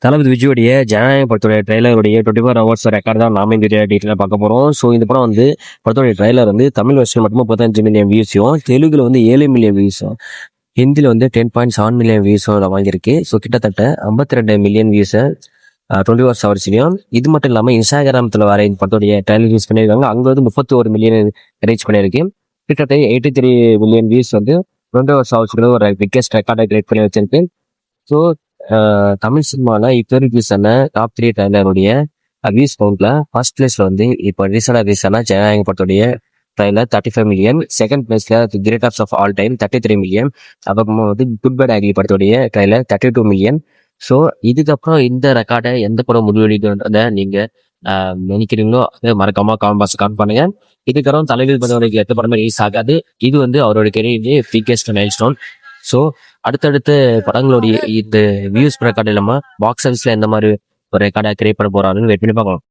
தளபதி விஜயோடைய ஜனநாயக படத்துடைய ட்ரெய்லருடைய 24 hours record தான் நாம இந்த டீட்டெயிலாக பார்க்க போகிறோம். ஸோ இந்த படம் வந்து படத்துடைய ட்ரெய்லர் வந்து தமிழ் வருஷன் மட்டும் 35 மில்லியன் வியூஸையும், தெலுங்குல வந்து 7 மில்லியன் வியூஸும், ஹிந்தியில் வந்து 10.7 மில்லியன் வியூஸும் வாங்கியிருக்கு. ஸோ கிட்டத்தட்ட 52 மில்லியன் வியூஸை 24 ஹவர்ஸ்லையும். இது மட்டும் இல்லாமல் இன்ஸ்டாகிராமத்தில் வர இந்த படத்துடைய ட்ரெய்லர் யூஸ் பண்ணியிருக்காங்க. அங்கே வந்து 31 மில்லியன் ரீச் பண்ணியிருக்கு. கிட்டத்தட்ட 83 மில்லியன் வியூஸ் வந்து 24 ஹவர்ஸ்க்கு ஒரு பிக்கெஸ்ட் ரெக்கார்டை கிரியேட் பண்ணி வச்சிருக்கு. ஸோ தமிழ் சினிமாவில் இப்போ ரிலீஸான டாப் 3 ட்ரைலருடைய வியூஸ் கவுண்ட்ல ஃபர்ஸ்ட் பிளேஸ்ல வந்து இப்போ ரீசெண்டாக ரிலீஸான ஜனநாயக படத்துடைய ட்ரைலர் 35 மில்லியன், செகண்ட் பிளேஸ்ல கிரேட்டர்ஸ் ஆஃப் ஆல் டைம் 33 மில்லியன், அப்புறமா வந்து குட் பேட் ஆக்லி படத்துடைய ட்ரைலர் 32 மில்லியன். ஸோ இதுக்கப்புறம் இந்த ரெக்கார்டை எந்த படம் முடிவெடுக்கிறத நீங்க நினைக்கிறீங்களோ அதை மறக்காம காமெண்ட் பாக்ஸ் கமெண்ட் பண்ணுங்க. இதுக்கப்புறம் தலைவர் படத்துடைய எந்த படமே ரிலீஸ் ஆகாது. இது வந்து அவரோட கெரியர்லேயே பிகெஸ்ட் மைல்ஸ்டோன். ஸோ அடுத்தடுத்த படங்களுடைய இந்த வியூஸ் ரெக்கார்டு இல்லாமல் பாக்ஸ் ஆஃபீஸில் எந்த மாதிரி ஒரு ரெக்கார்டை கிரியேட் பண்ண போறாருன்னு வெயிட் பண்ணி பார்க்கலாம்.